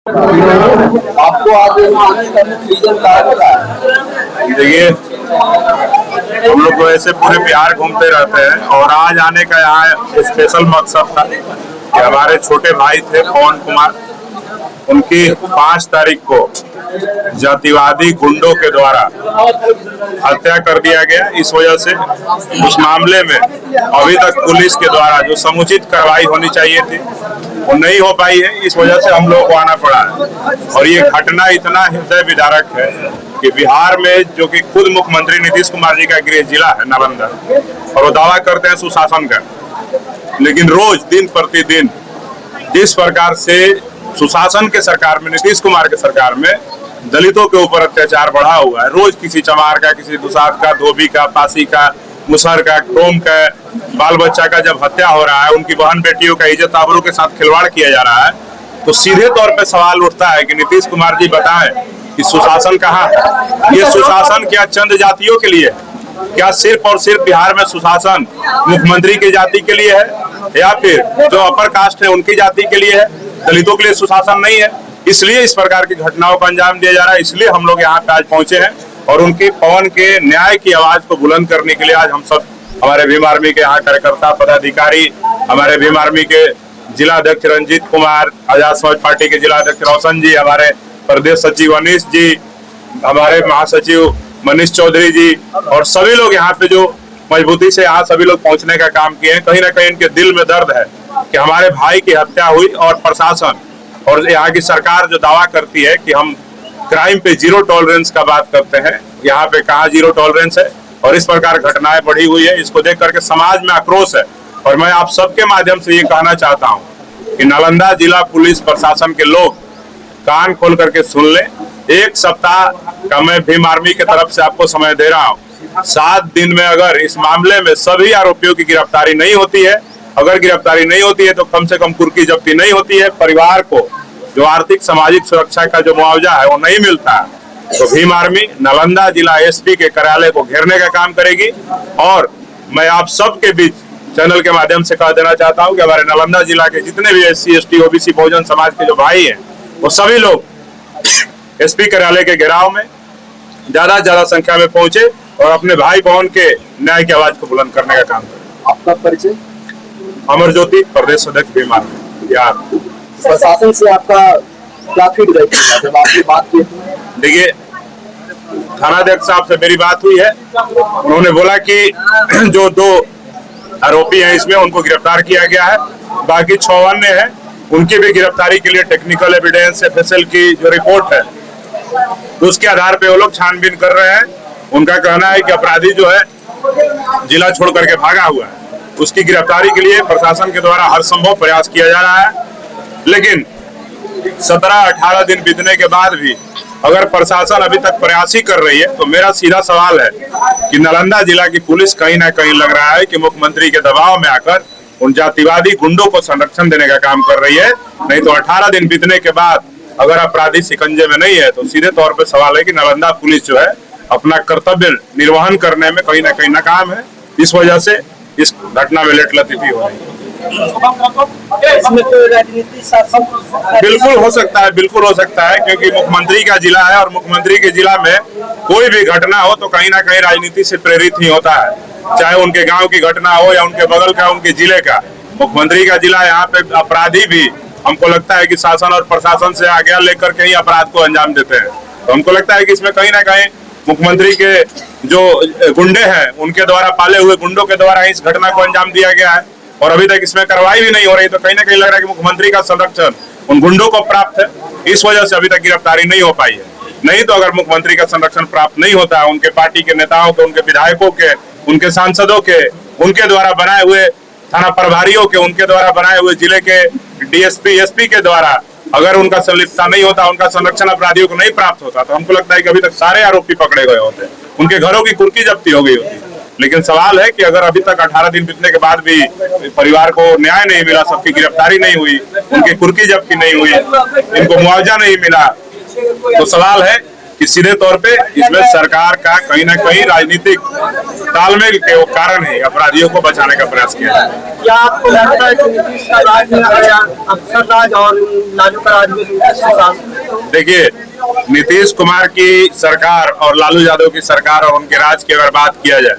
आपको आज आने का मुख्य रीजन क्या है? देखिए, हम लोग तो ऐसे पूरे बिहार घूमते रहते हैं और आज आने का यहाँ स्पेशल मकसद था कि हमारे छोटे भाई थे पवन कुमार, उनकी 5 तारीख को जातिवादी गुंडों के द्वारा हत्या कर दिया गया। इस वजह से उस मामले में अभी तक पुलिस के द्वारा जो समुचित कार्रवाई होनी चाहिए थी वो नहीं हो पाई है। इस वजह से हम लोग को आना पड़ा है और ये घटना इतना हृदय विदारक है कि बिहार में जो कि खुद मुख्यमंत्री नीतीश कुमार जी का गृह जिला है नालंदा, और वो दावा करते हैं सुशासन का, लेकिन रोज दिन प्रतिदिन जिस प्रकार से सुशासन के सरकार में, नीतीश कुमार के सरकार में दलितों के ऊपर अत्याचार बढ़ा हुआ है। रोज किसी चमार का, किसी दुसाध का, धोबी का, पासी का, मुसहर का, क्रोम का बाल बच्चा का जब हत्या हो रहा है, उनकी बहन बेटियों का इज्जत आबरू के साथ खिलवाड़ किया जा रहा है, तो सीधे तौर पे सवाल उठता है कि नीतीश कुमार जी बताएं कि सुशासन कहाँ है? ये सुशासन क्या चंद जातियों के लिए है? क्या सिर्फ और सिर्फ बिहार में सुशासन मुख्यमंत्री की जाति के लिए है या फिर जो अपर कास्ट है उनकी जाति के लिए है? दलितों के लिए सुशासन नहीं है। इसलिए इस प्रकार की घटनाओं का अंजाम दिया जा रहा है। इसलिए हम लोग यहाँ पे आज पहुंचे हैं और उनके पवन के न्याय की आवाज को बुलंद करने के लिए आज हम सब, हमारे भीम आर्मी के यहाँ कार्यकर्ता पदाधिकारी, हमारे भीम आर्मी के जिला अध्यक्ष रंजीत कुमार, आजाद समाज पार्टी के जिला अध्यक्ष रोशन जी, हमारे प्रदेश सचिव अनिश जी, हमारे महासचिव मनीष चौधरी जी और सभी लोग यहाँ पे जो मजबूती से यहाँ सभी लोग पहुंचने का काम किए हैं। कहीं ना कहीं इनके दिल में दर्द है कि हमारे भाई की हत्या हुई और प्रशासन और यहाँ की सरकार जो दावा करती है कि हम क्राइम पे जीरो टॉलरेंस का बात करते हैं, यहाँ पे कहाँ जीरो टॉलरेंस है और इस प्रकार घटनाएं बढ़ी हुई है। इसको देख करके समाज में आक्रोश है और मैं आप सबके माध्यम से ये कहना चाहता हूँ कि नालंदा जिला पुलिस प्रशासन के लोग कान खोल करके सुन ले। 1 सप्ताह का मैं भीम आर्मी की तरफ से आपको समय दे रहा हूँ। 7 दिन में अगर इस मामले में सभी आरोपियों की गिरफ्तारी नहीं होती है, अगर गिरफ्तारी नहीं होती है तो कम से कम कुर्की जब्ती नहीं होती है, परिवार को जो आर्थिक सामाजिक सुरक्षा का जो मुआवजा है वो नहीं मिलता है, तो भीम आर्मी नालंदा जिला एसपी के कार्यालय को घेरने का काम करेगी। और मैं आप सबके बीच चैनल के माध्यम से कह देना चाहता हूँ कि हमारे नालंदा जिला के जितने भी SC ST OBC Bahujan Samaj के जो भाई हैं वो सभी लोग एसपी कार्यालय के घेराव में ज्यादा से ज्यादा संख्या में पहुंचे और अपने भाई बहन के न्याय की आवाज को बुलंद करने का काम करें। आपका परिचय? अमर ज्योति, प्रदेश अध्यक्ष भीम आर्मी बिहार। प्रशासन से आपका क्या फीडबैक है जब आपने बात की? देखिए, थानाध्यक्ष साहब से मेरी बात हुई है, उन्होंने बोला कि जो 2 आरोपी हैं इसमें उनको गिरफ्तार किया गया है, बाकी 6 अन्य हैं उनकी भी गिरफ्तारी के लिए टेक्निकल एविडेंस FSL की जो रिपोर्ट है उसके आधार पे वो लोग छानबीन कर रहे हैं। उनका कहना है कि अपराधी जो है जिला छोड़ करके भागा हुआ है, उसकी गिरफ्तारी के लिए प्रशासन के द्वारा हर संभव प्रयास किया जा रहा है। लेकिन 17-18 दिन बीतने के बाद भी अगर प्रशासन अभी तक प्रयास ही कर रही है तो मेरा सीधा सवाल है कि नालंदा जिला की पुलिस कहीं ना कहीं लग रहा है कि मुख्यमंत्री के दबाव में आकर उन जातिवादी गुंडों को संरक्षण देने का काम कर रही है। नहीं तो 18 दिन बीतने के बाद अगर अपराधी शिकंजे में नहीं है तो सीधे तौर पे सवाल है कि नालंदा पुलिस जो है अपना कर्तव्य निर्वहन करने में कहीं ना कहीं नाकाम है। इस वजह से इस घटना में लेटलतीफी हो रही है। बिल्कुल हो सकता है, बिल्कुल हो सकता है, क्योंकि मुख्यमंत्री का जिला है और मुख्यमंत्री के जिला में कोई भी घटना हो तो कहीं ना कहीं राजनीति से प्रेरित ही होता है, चाहे उनके गांव की घटना हो या उनके बगल का, उनके जिले का। मुख्यमंत्री का जिला, यहाँ पे अपराधी भी हमको लगता है कि शासन और प्रशासन से आज्ञा लेकर के ही अपराध को अंजाम देते हैं। तो हमको लगता है कि इसमें कहीं ना कहीं मुख्यमंत्री के जो गुंडे हैं उनके द्वारा, पाले हुए गुंडों के द्वारा इस घटना को अंजाम दिया गया है और अभी तक इसमें कार्रवाई भी नहीं हो रही। तो कहीं ना कहीं लग रहा है कि मुख्यमंत्री का संरक्षण उन गुंडों को प्राप्त है, इस वजह से अभी तक गिरफ्तारी नहीं हो पाई है। नहीं तो अगर मुख्यमंत्री का संरक्षण प्राप्त नहीं होता है, उनके पार्टी के नेताओं के, उनके विधायकों के, उनके सांसदों के, उनके द्वारा बनाए हुए थाना प्रभारियों के, उनके द्वारा बनाए हुए जिले के DSP SP के द्वारा अगर उनका संलिप्तता नहीं होता, उनका संरक्षण अपराधियों को नहीं प्राप्त होता, तो हमको लगता है कि अभी तक सारे आरोपी पकड़े गए होते, उनके घरों की कुर्की जब्ती हो गई होती। लेकिन सवाल है कि अगर अभी तक 18 दिन बीतने के बाद भी परिवार को न्याय नहीं मिला, सबकी गिरफ्तारी नहीं हुई, उनकी कुर्की जब्ती नहीं हुई, इनको मुआवजा नहीं मिला, तो सवाल है कि सीधे तौर पे इसमें सरकार का कहीं ना कहीं राजनीतिक तालमेल के कारण ही अपराधियों को बचाने का प्रयास किया जाए। क्या आपको लगता है कि नीतीश का राज में अफसर राज और लालू का राज में? देखिए, नीतीश कुमार की सरकार और लालू यादव की सरकार और उनके राज की अगर बात किया जाए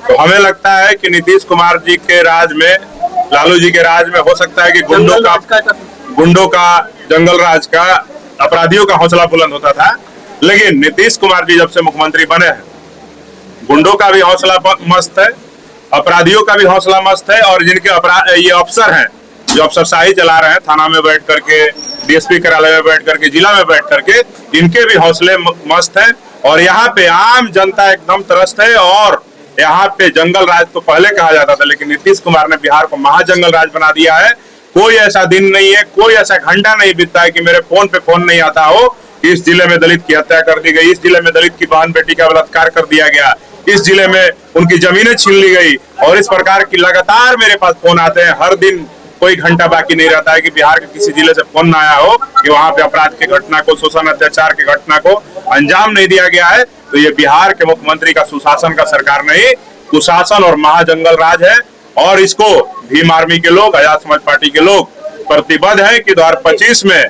तो हमें लगता है कि नीतीश कुमार जी के राज में, लालू जी के राज में हो सकता है कि गुंडों का जंगल राज का, अपराधियों का हौसला बुलंद होता था। लेकिन नीतीश कुमार जी जब से मुख्यमंत्री बने हैं, गुंडों का भी हौसला मस्त है, अपराधियों का भी हौसला मस्त है, और जिनके ये अफसर हैं जो अफसरशाही चला रहे हैं, थाना में बैठ करके, डीएसपी कार्यालय में बैठ करके, जिला में बैठ करके, इनके भी हौसले मस्त हैं। और यहाँ पे आम जनता एकदम त्रस्त है। और यहाँ पे जंगल राज तो पहले कहा जाता था, लेकिन नीतीश कुमार ने बिहार को महाजंगल राज बना दिया है। कोई ऐसा दिन नहीं है, कोई ऐसा घंटा नहीं बीतता है कि मेरे फोन पे फोन नहीं आता हो। इस जिले में दलित की हत्या कर दी गई, इस जिले में दलित की बहन बेटी का बलात्कार कर दिया गया, इस जिले में उनकी जमीनें छीन ली गई, और इस प्रकार की लगातार मेरे पास फोन आते हैं। हर दिन कोई घंटा बाकी नहीं रहता है कि बिहार के किसी जिले से फोन न आया हो कि वहां पे अपराध की घटना को, शोषण अत्याचार की घटना को अंजाम नहीं दिया गया है। तो ये बिहार के मुख्यमंत्री का सुशासन का सरकार नहीं, कुशासन और महाजंगल राज है। और इसको भीम आर्मी के लोग, आजाद समाज पार्टी के लोग प्रतिबद्ध है कि 2025 में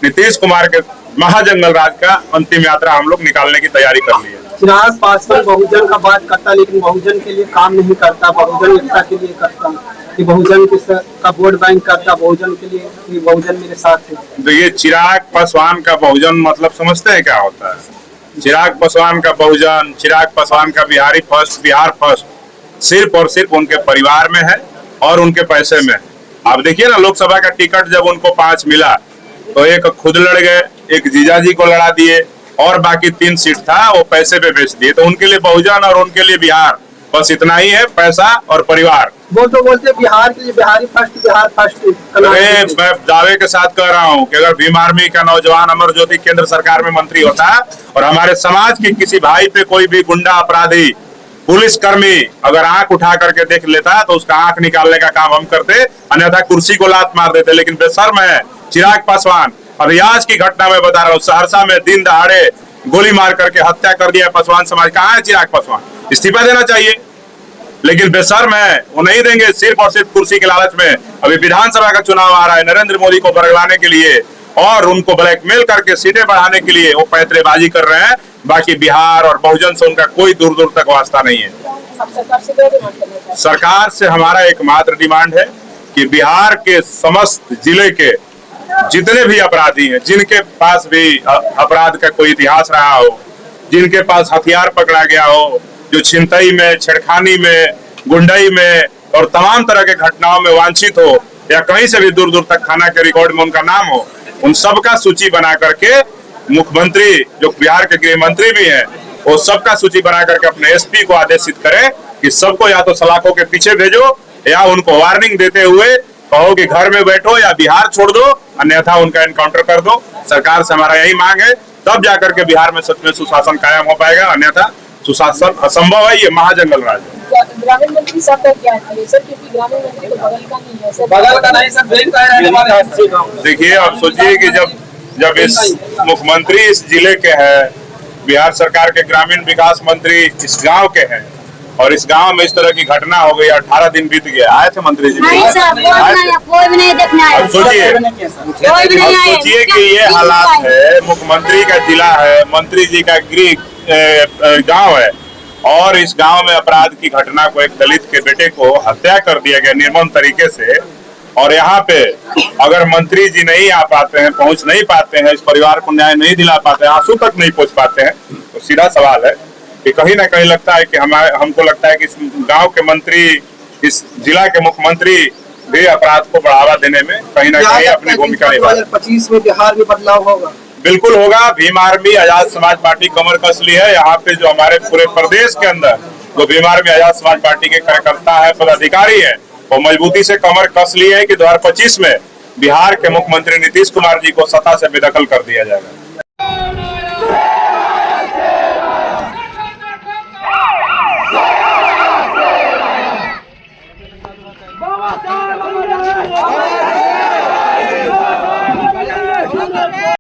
नीतीश कुमार के महाजंगल राज का अंतिम यात्रा हम लोग निकालने की तैयारी कर ली है। चिराग पासवान बहुजन का बात करता, लेकिन बहुजन के लिए काम नहीं करता, बहुजन एकता के लिए करता, कि बहुजन का वोट बैंक करता, बहुजन के लिए कि बहुजन मेरे साथ है। तो ये चिराग पासवान का बहुजन मतलब समझते हैं क्या होता है? चिराग पासवान का बहुजन, चिराग पासवान का बिहारी फर्स्ट, बिहार फर्स्ट सिर्फ और सिर्फ उनके परिवार में है और उनके पैसे में। आप देखिए ना, लोकसभा का टिकट जब उनको 5 मिला तो एक खुद लड़ गए, एक जीजाजी को लड़ा दिए, और बाकी 3 सीट था वो पैसे पे बेच दिए। तो उनके लिए बहुजन और उनके लिए बिहार, बस इतना ही है, पैसा और परिवार। वो तो बोलते बिहार के लिए बिहारी फर्स्ट, बिहार फर्स्ट। मैं दावे के साथ कह रहा हूँ कि अगर भीम आर्मी का नौजवान अमर ज्योति केंद्र सरकार में मंत्री होता और हमारे समाज के किसी भाई पे कोई भी गुंडा, अपराधी, पुलिस कर्मी अगर आंख उठा करके देख लेता तो उसका आंख निकालने का काम हम करते, अन्यथा कुर्सी को लात मार देते। लेकिन बेशर्म है चिराग पासवान। अभी आज की घटना में बता रहा हूँ, सहरसा में दिन दहाड़े गोली मार करके हत्या कर दिया पासवान समाज। कहाँ है चिराग पासवान? इस्तीफा देना चाहिए, लेकिन बेशर्म है, वो नहीं देंगे, सिर्फ और सिर्फ कुर्सी के लालच में। अभी विधानसभा का चुनाव आ रहा है, नरेंद्र मोदी को बरगलाने के लिए और उनको ब्लैकमेल करके सीटें बढ़ाने के लिए वो पैंतरेबाजी कर रहे हैं। बाकी बिहार और बहुजन से उनका कोई दूर दूर तक वास्ता नहीं है। सरकार से हमारा एकमात्र डिमांड है कि बिहार के समस्त जिले के जितने भी अपराधी हैं, जिनके पास भी अपराध का कोई इतिहास रहा हो, जिनके पास हथियार पकड़ा गया हो, जो छिनतई में, छेड़खानी में, गुंडई में और तमाम तरह के घटनाओं में वांछित हो, या कहीं से भी दूर दूर तक थाना के रिकॉर्ड में उनका नाम हो, उन सबका सूची बना करके मुख्यमंत्री, जो बिहार के गृह मंत्री भी हैं, वो सबका सूची बना करके अपने एसपी को आदेशित करें कि सबको या तो सलाखों के पीछे भेजो, या उनको वार्निंग देते हुए कहो कि घर में बैठो या बिहार छोड़ दो, अन्यथा उनका एनकाउंटर कर दो। सरकार से हमारा यही मांग है, तब जाकर के बिहार में सच में सुशासन कायम हो पाएगा, अन्यथा सुशासन असंभव है। ये महाजंगल राज है। ग्रामीण मंत्री साहब का क्या है सर, क्योंकि ग्रामीण मंत्री तो बगल का नहीं है सर। बगल का नहीं सर, बैंक का है। देखिए, आप सोचिए कि जब इस मुख्यमंत्री इस जिले के हैं, बिहार सरकार के ग्रामीण विकास मंत्री इस गांव के हैं, और इस गांव में इस तरह की घटना हो गई, 18 दिन बीत गए, आए थे मंत्री जी? नहीं सर, कोई भी नहीं देखने आया। अब सोचिए कि ये हालात है, मुख्यमंत्री का जिला है, मंत्री जी का गृह गांव है, और इस गांव में अपराध की घटना को, एक दलित के बेटे को हत्या कर दिया गया निर्मम तरीके से। और यहाँ पे अगर मंत्री जी नहीं आ पाते हैं, पहुंच नहीं पाते हैं, इस परिवार को न्याय नहीं दिला पाते हैं, आंसू तक नहीं पहुंच पाते हैं, तो सीधा सवाल है कि कहीं ना कहीं लगता है कि हमको लगता है कि इस गांव के मंत्री, इस जिला के मुख्यमंत्री भी अपराध को बढ़ावा देने में कहीं ना कहीं अपनी भूमिका निभा रहे हैं। 2025 में बिहार में बदलाव होगा? बिल्कुल होगा। भीम आर्मी, आजाद समाज पार्टी कमर कस ली है। यहाँ पे जो हमारे पूरे प्रदेश के अंदर जो भीम आर्मी, आजाद समाज पार्टी के कार्यकर्ता है, पदाधिकारी है, वो मजबूती से कमर कस ली है कि 2025 में बिहार के मुख्यमंत्री नीतीश कुमार जी को सत्ता से बेदखल कर दिया जाएगा।